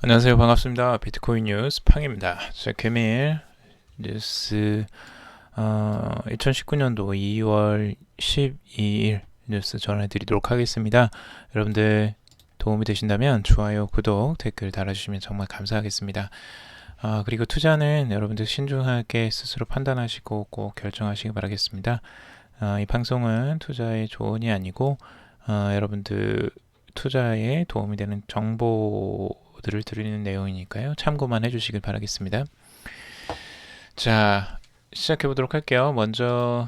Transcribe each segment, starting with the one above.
안녕하세요. 반갑습니다. 비트코인 뉴스 팡입니다. 자, 금일 뉴스 2019년도 2월 12일 뉴스 전해드리도록 하겠습니다. 여러분들 도움이 되신다면 좋아요, 구독, 댓글 달아주시면 정말 감사하겠습니다. 그리고 투자는 여러분들 신중하게 스스로 판단하시고 꼭 결정하시기 바라겠습니다. 이 방송은 투자의 조언이 아니고 여러분들 투자에 도움이 되는 정보들을 드리는 내용이니까요. 참고만 해주시길 바라겠습니다. 자, 시작해 보도록 할게요. 먼저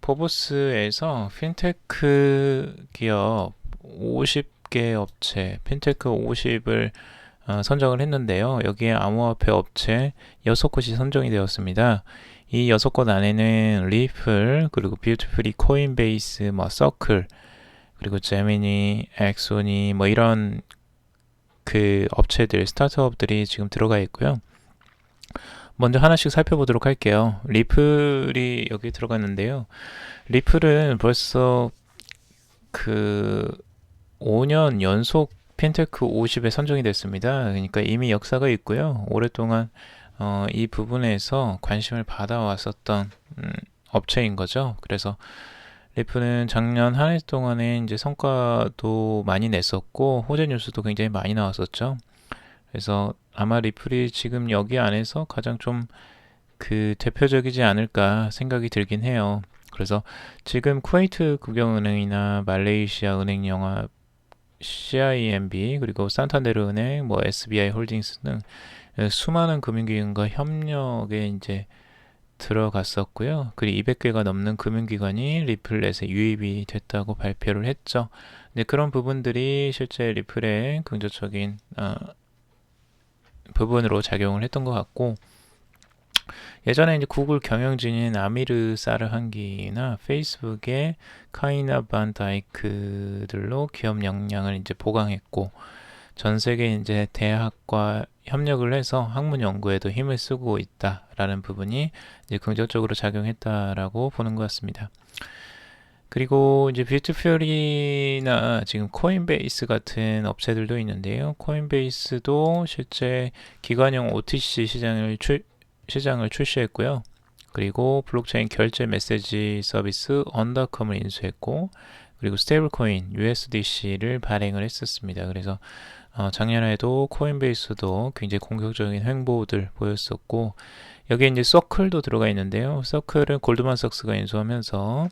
포브스에서 핀테크 기업 50개 업체, 핀테크 50을 선정을 했는데요. 여기에 암호화폐 업체 6곳이 선정이 되었습니다. 이 6곳 안에는 리플, 그리고 뷰티풀이, 코인베이스, 서클, 그리고 제미니, 엑소니 이런 업체들, 스타트업들이 지금 들어가 있고요. 먼저 하나씩 살펴보도록 할게요. 리플이 여기 들어갔는데요. 리플은 벌써 5년 연속 핀테크 50에 선정이 됐습니다. 그러니까 이미 역사가 있고요. 오랫동안 이 부분에서 관심을 받아왔었던 업체인 거죠. 그래서 리플은 작년 한 해 동안에 이제 성과도 많이 냈었고 호재 뉴스도 굉장히 많이 나왔었죠. 그래서 아마 리플이 지금 여기 안에서 가장 좀 대표적이지 않을까 생각이 들긴 해요. 그래서 지금 쿠웨이트 국영은행이나 말레이시아 은행 영화 CIMB 그리고 산탄데르 은행, SBI 홀딩스 등 수많은 금융기관과 협력에 이제 들어갔었고요. 그리고 200개가 넘는 금융기관이 리플렛에 유입이 됐다고 발표를 했죠. 근데 그런 부분들이 실제 리플의 긍정적인 부분으로 작용을 했던 것 같고, 예전에 이제 구글 경영진인 아미르 사르한기나 페이스북의 카이나 반 다이크들로 기업 역량을 이제 보강했고, 전 세계 이제 대학과 협력을 해서 학문 연구에도 힘을 쓰고 있다라는 부분이 이제 긍정적으로 작용했다라고 보는 것 같습니다. 그리고 이제 뷰티풀이나 지금 코인베이스 같은 업체들도 있는데요. 코인베이스도 실제 기관용 OTC 시장을 출시했고요. 그리고 블록체인 결제 메시지 서비스 언더컴을 인수했고, 그리고 스테이블코인 USDC를 발행을 했었습니다. 그래서 작년에도 코인베이스도 굉장히 공격적인 행보들 보였었고, 여기에 이제 서클도 들어가 있는데요. 서클은 골드만삭스가 인수하면서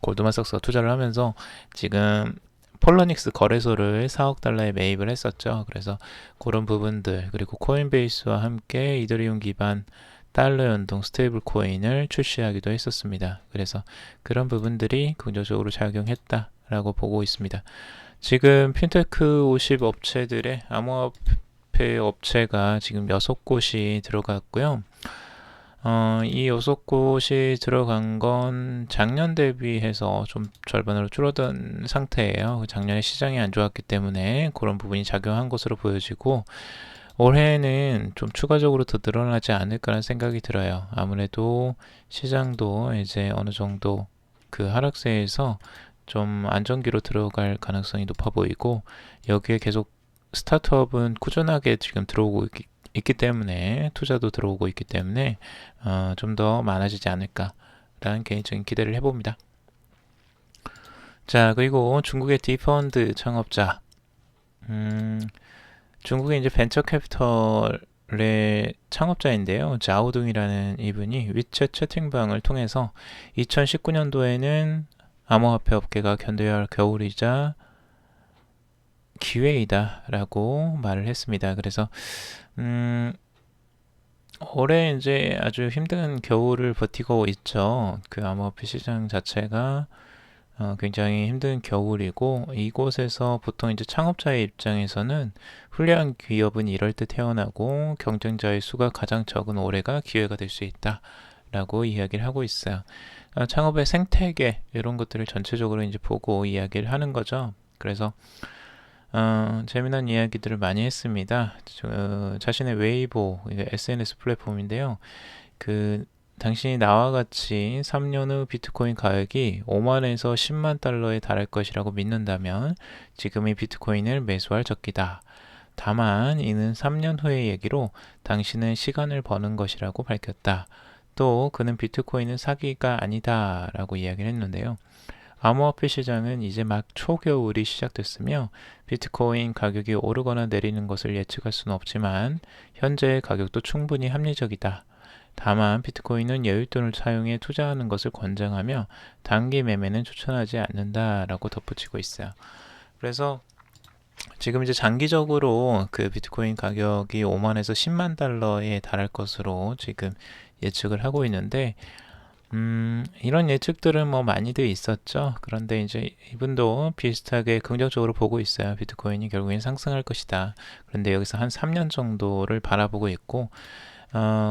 골드만삭스가 투자를 하면서 지금 폴러닉스 거래소를 4억 달러에 매입을 했었죠. 그래서 그런 부분들, 그리고 코인베이스와 함께 이더리움 기반 달러 연동 스테이블 코인을 출시하기도 했었습니다. 그래서 그런 부분들이 긍정적으로 작용했다라고 보고 있습니다. 지금 핀테크 50 업체들의 암호화폐 업체가 지금 6곳이 들어갔고요. 이 6곳이 들어간 건 작년 대비해서 좀 절반으로 줄어든 상태예요. 작년에 시장이 안 좋았기 때문에 그런 부분이 작용한 것으로 보여지고, 올해는 좀 추가적으로 더 늘어나지 않을까라는 생각이 들어요. 아무래도 시장도 이제 어느 정도 하락세에서 좀 안정기로 들어갈 가능성이 높아 보이고, 여기에 계속 스타트업은 꾸준하게 지금 들어오고 있기 때문에, 투자도 들어오고 있기 때문에 좀 더 많아지지 않을까라는 개인적인 기대를 해봅니다. 자, 그리고 중국의 디펀드 창업자, 중국의 이제 벤처 캐피털의 창업자인데요. 자오둥이라는 이분이 위챗 채팅방을 통해서 2019년도에는 암호화폐 업계가 견뎌야 할 겨울이자 기회이다라고 말을 했습니다. 그래서 올해 이제 아주 힘든 겨울을 버티고 있죠. 암호화폐 시장 자체가 굉장히 힘든 겨울이고, 이곳에서 보통 이제 창업자의 입장에서는 훌륭한 기업은 이럴 때 태어나고 경쟁자의 수가 가장 적은 올해가 기회가 될 수 있다라고 이야기를 하고 있어요. 창업의 생태계 이런 것들을 전체적으로 이제 보고 이야기를 하는 거죠. 그래서 재미난 이야기들을 많이 했습니다. 자신의 웨이보 SNS 플랫폼인데요. 당신이 나와 같이 3년 후 비트코인 가격이 5만에서 10만 달러에 달할 것이라고 믿는다면 지금의 비트코인을 매수할 적기다. 다만 이는 3년 후의 얘기로 당신은 시간을 버는 것이라고 밝혔다. 또 그는 비트코인은 사기가 아니다 라고 이야기를 했는데요. 암호화폐 시장은 이제 막 초겨울이 시작됐으며 비트코인 가격이 오르거나 내리는 것을 예측할 수는 없지만 현재의 가격도 충분히 합리적이다. 다만 비트코인은 여윳돈을 사용해 투자하는 것을 권장하며 단기 매매는 추천하지 않는다라고 덧붙이고 있어요. 그래서 지금 이제 장기적으로 그 비트코인 가격이 5만에서 10만 달러에 달할 것으로 지금 예측을 하고 있는데 이런 예측들은 뭐 많이들 있었죠. 그런데 이제 이분도 비슷하게 긍정적으로 보고 있어요. 비트코인이 결국엔 상승할 것이다. 그런데 여기서 한 3년 정도를 바라보고 있고,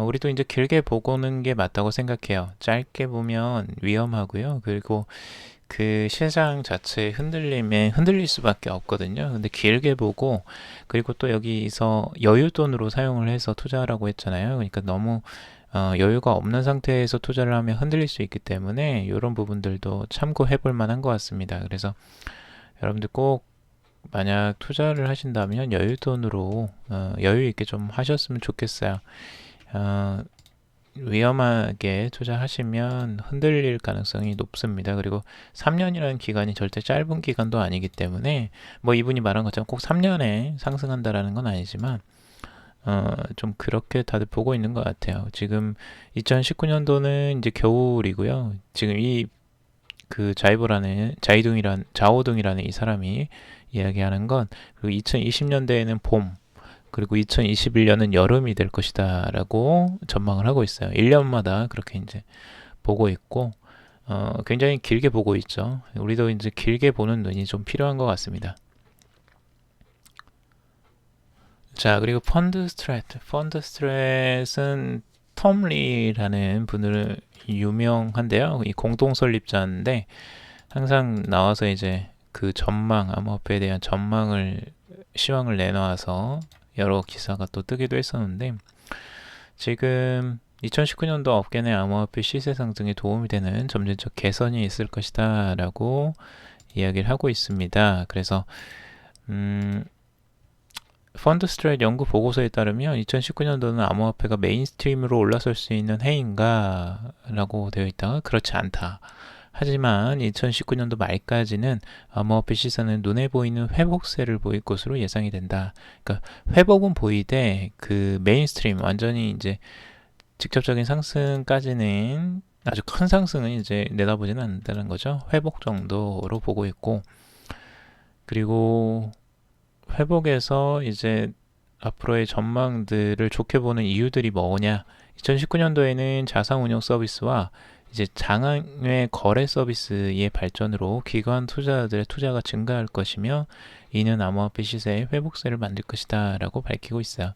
우리도 이제 길게 보고는 게 맞다고 생각해요. 짧게 보면 위험하고요. 그리고 그 시장 자체의 흔들림에 흔들릴 수밖에 없거든요. 근데 길게 보고, 그리고 또 여기서 여윳돈으로 사용을 해서 투자하라고 했잖아요. 그러니까 너무 여유가 없는 상태에서 투자를 하면 흔들릴 수 있기 때문에 이런 부분들도 참고해 볼 만한 것 같습니다. 그래서 여러분들 꼭 만약 투자를 하신다면 여윳돈으로 여유 있게 좀 하셨으면 좋겠어요. 위험하게 투자하시면 흔들릴 가능성이 높습니다. 그리고 3년이라는 기간이 절대 짧은 기간도 아니기 때문에 뭐 이분이 말한 것처럼 꼭 3년에 상승한다라는 건 아니지만 좀 그렇게 다들 보고 있는 것 같아요. 지금 2019년도는 이제 겨울이고요. 지금 이 그 자오동이라는 이 사람이 이야기하는 건 그리고 2020년대에는 봄, 그리고 2021년은 여름이 될 것이다라고 전망을 하고 있어요. 1년마다 그렇게 이제 보고 있고 굉장히 길게 보고 있죠. 우리도 이제 길게 보는 눈이 좀 필요한 것 같습니다. 자, 그리고 펀드 스트랫은 톰 리라는 분을 유명한데요. 이 공동 설립자인데 항상 나와서 이제 그 전망, 암호화폐에 대한 시황을 내놔서 여러 기사가 또 뜨기도 했었는데 지금 2019년도 업계 내 암호화폐 시세 상승에 도움이 되는 점진적 개선이 있을 것이다 라고 이야기를 하고 있습니다. 그래서 펀드 스트레이트 연구 보고서에 따르면 2019년도는 암호화폐가 메인스트림으로 올라설 수 있는 해인가 라고 되어 있다가 그렇지 않다. 하지만 2019년도 말까지는 암호화폐 시세는 눈에 보이는 회복세를 보일 것으로 예상이 된다. 그러니까 회복은 보이되 그 메인스트림 완전히 이제 직접적인 상승까지는 아주 큰 상승은 이제 내다보지는 않는다는 거죠. 회복 정도로 보고 있고 그리고 회복에서 이제 앞으로의 전망들을 좋게 보는 이유들이 뭐냐? 2019년도에는 자산 운용 서비스와 이제 장외 거래 서비스의 발전으로 기관 투자자들의 투자가 증가할 것이며 이는 암호화폐 시세의 회복세를 만들 것이다라고 밝히고 있어요.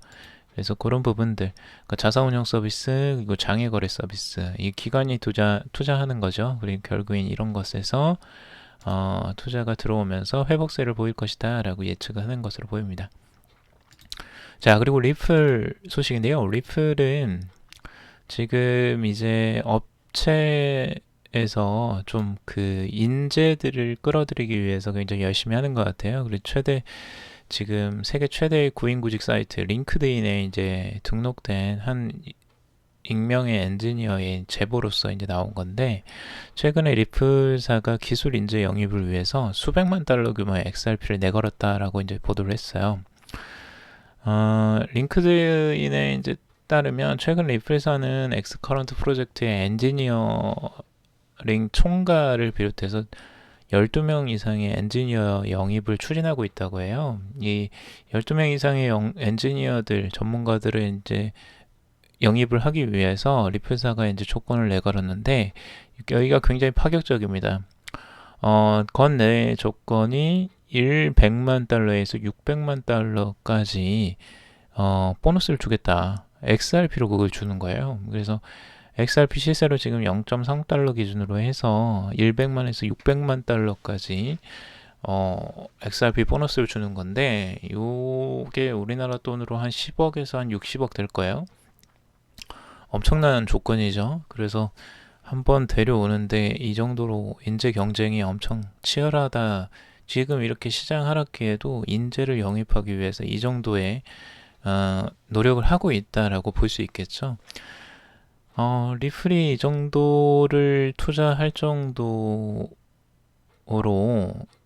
그래서 그런 부분들, 그러니까 자산 운용 서비스 그리고 장외 거래 서비스, 이 기관이 투자하는 거죠. 그리고 결국엔 이런 것에서 투자가 들어오면서 회복세를 보일 것이다 라고 예측하는 것으로 보입니다. 자, 그리고 리플 소식인데요. 리플은 지금 이제 업체에서 좀 그 인재들을 끌어들이기 위해서 굉장히 열심히 하는 것 같아요. 그리고 지금 세계 최대의 구인구직 사이트 링크드인에 이제 등록된 한 익명의 엔지니어의 제보로서 이제 나온 건데 최근에 리플사가 기술 인재 영입을 위해서 수백만 달러 규모의 XRP를 내걸었다라고 이제 보도를 했어요. 링크드인에 이제 따르면 최근 리플사는 엑스커런트 프로젝트의 엔지니어링 총괄을 비롯해서 12명 이상의 엔지니어 영입을 추진하고 있다고 해요. 이 12명 이상의 엔지니어들, 전문가들을 이제 영입을 하기 위해서 리플사가 이제 조건을 내걸었는데 여기가 굉장히 파격적입니다. 건내 조건이 100만 달러에서 600만 달러까지 보너스를 주겠다. XRP로 그걸 주는 거예요. 그래서 XRP 시세로 지금 0.3달러 기준으로 해서 100만에서 600만 달러까지 XRP 보너스를 주는 건데 이게 우리나라 돈으로 한 10억에서 한 60억 될 거예요. 엄청난 조건이죠. 그래서 한번 데려오는데 이 정도로 인재 경쟁이 엄청 치열하다. 지금 이렇게 시장 하락기에도 인재를 영입하기 위해서 이 정도의 노력을 하고 있다라고 볼 수 있겠죠. 리플이 이 정도를 투자할 정도로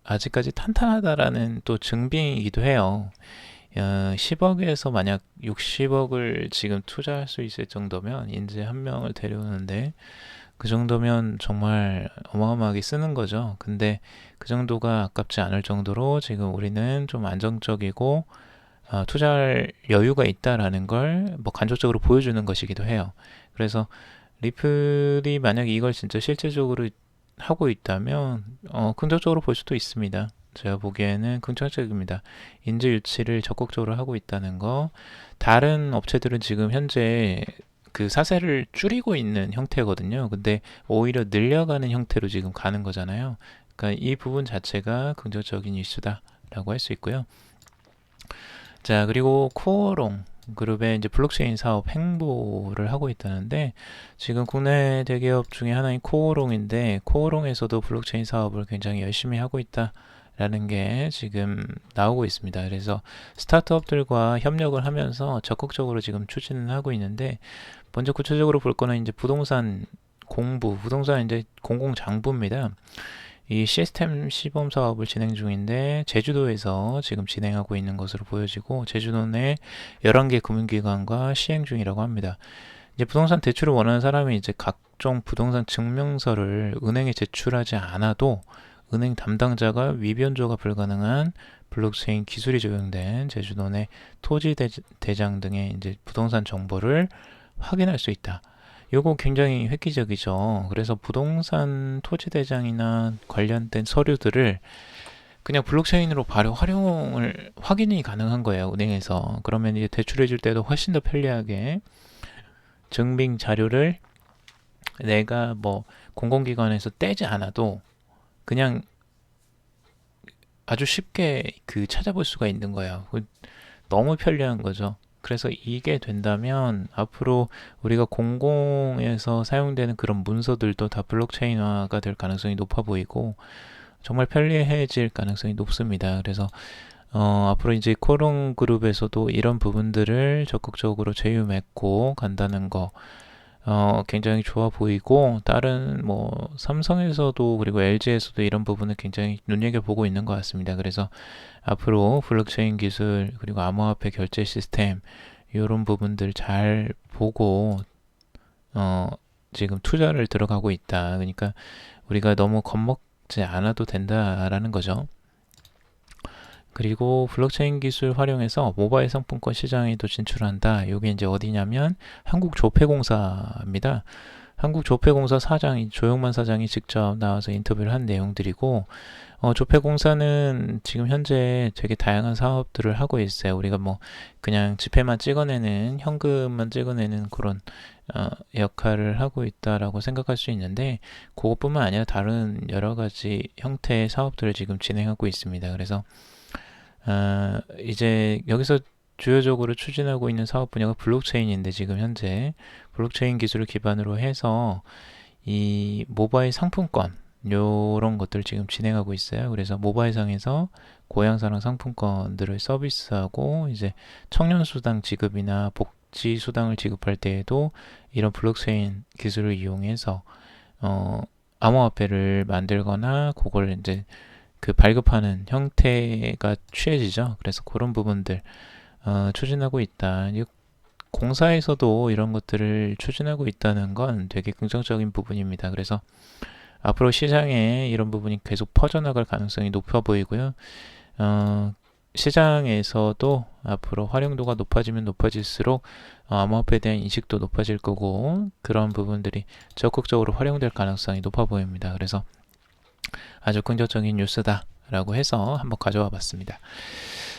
아직까지 탄탄하다라는 또 증빙이기도 해요. 10억에서 만약 60억을 지금 투자할 수 있을 정도면 인재 한 명을 데려오는데 그 정도면 정말 어마어마하게 쓰는 거죠. 근데 그 정도가 아깝지 않을 정도로 지금 우리는 좀 안정적이고 투자할 여유가 있다라는 걸 뭐 간접적으로 보여주는 것이기도 해요. 그래서 리플이 만약 이걸 진짜 실제적으로 하고 있다면 긍정적으로 볼 수도 있습니다. 제가 보기에는 긍정적입니다. 인재 유치를 적극적으로 하고 있다는 거. 다른 업체들은 지금 현재 그 사세를 줄이고 있는 형태거든요. 근데 오히려 늘려가는 형태로 지금 가는 거잖아요. 그러니까 이 부분 자체가 긍정적인 이슈다라고 할 수 있고요. 자, 그리고 코어롱 그룹의 이제 블록체인 사업 행보를 하고 있다는데 지금 국내 대기업 중에 하나인 코어롱인데 코어롱에서도 블록체인 사업을 굉장히 열심히 하고 있다라는 게 지금 나오고 있습니다. 그래서 스타트업들과 협력을 하면서 적극적으로 지금 추진을 하고 있는데 먼저 구체적으로 볼 거는 이제 부동산 공부, 부동산 이제 공공장부입니다. 이 시스템 시범 사업을 진행 중인데 제주도에서 지금 진행하고 있는 것으로 보여지고 제주도 내 11개 금융기관과 시행 중이라고 합니다. 이제 부동산 대출을 원하는 사람이 이제 각종 부동산 증명서를 은행에 제출하지 않아도 은행 담당자가 위변조가 불가능한 블록체인 기술이 적용된 제주도 내 토지 대장 등의 이제 부동산 정보를 확인할 수 있다. 요거 굉장히 획기적이죠. 그래서 부동산 토지 대장이나 관련된 서류들을 그냥 블록체인으로 바로 확인이 가능한 거예요, 은행에서. 그러면 이제 대출해 줄 때도 훨씬 더 편리하게 증빙 자료를 내가 뭐 공공기관에서 떼지 않아도 그냥 아주 쉽게 그 찾아볼 수가 있는 거예요. 너무 편리한 거죠. 그래서 이게 된다면 앞으로 우리가 공공에서 사용되는 그런 문서들도 다 블록체인화가 될 가능성이 높아 보이고 정말 편리해질 가능성이 높습니다. 그래서 앞으로 이제 코롱 그룹에서도 이런 부분들을 적극적으로 제휴 맺고 간다는 거 굉장히 좋아 보이고 다른 뭐 삼성에서도 그리고 LG에서도 이런 부분을 굉장히 눈여겨보고 있는 것 같습니다. 그래서 앞으로 블록체인 기술 그리고 암호화폐 결제 시스템 이런 부분들 잘 보고 지금 투자를 들어가고 있다. 그러니까 우리가 너무 겁먹지 않아도 된다라는 거죠. 그리고 블록체인 기술 활용해서 모바일 상품권 시장에 도 진출한다. 이게 이제 어디냐면 한국조폐공사입니다. 한국조폐공사 사장이 조영만 사장이 직접 나와서 인터뷰를 한 내용들이고 조폐공사는 지금 현재 되게 다양한 사업들을 하고 있어요. 우리가 뭐 그냥 지폐만 찍어내는 현금만 찍어내는 그런 역할을 하고 있다라고 생각할 수 있는데 그것뿐만 아니라 다른 여러 가지 형태의 사업들을 지금 진행하고 있습니다. 그래서 이제 여기서 주요적으로 추진하고 있는 사업 분야가 블록체인인데 지금 현재 블록체인 기술을 기반으로 해서 이 모바일 상품권 요런 것들 지금 진행하고 있어요. 그래서 모바일상에서 고향사랑 상품권들을 서비스하고 이제 청년수당 지급이나 복지수당을 지급할 때에도 이런 블록체인 기술을 이용해서 암호화폐를 만들거나 그걸 이제 그 발급하는 형태가 취해지죠. 그래서 그런 부분들 추진하고 있다. 공사에서도 이런 것들을 추진하고 있다는 건 되게 긍정적인 부분입니다. 그래서 앞으로 시장에 이런 부분이 계속 퍼져나갈 가능성이 높아 보이고요. 시장에서도 앞으로 활용도가 높아지면 높아질수록 암호화폐에 대한 인식도 높아질 거고 그런 부분들이 적극적으로 활용될 가능성이 높아 보입니다. 그래서 아주 긍정적인 뉴스다 라고 해서 한번 가져와 봤습니다.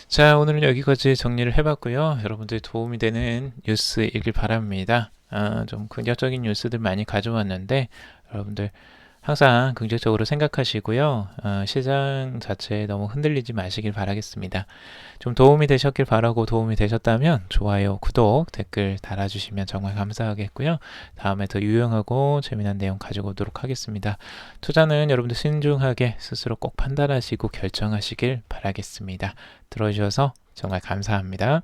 자, 오늘은 여기까지 정리를 해봤고요. 여러분들 도움이 되는 뉴스이길 바랍니다. 좀 긍정적인 뉴스들 많이 가져왔는데 여러분들 항상 긍정적으로 생각하시고요. 시장 자체에 너무 흔들리지 마시길 바라겠습니다. 좀 도움이 되셨길 바라고 도움이 되셨다면 좋아요, 구독, 댓글 달아주시면 정말 감사하겠고요. 다음에 더 유용하고 재미난 내용 가지고 오도록 하겠습니다. 투자는 여러분들 신중하게 스스로 꼭 판단하시고 결정하시길 바라겠습니다. 들어주셔서 정말 감사합니다.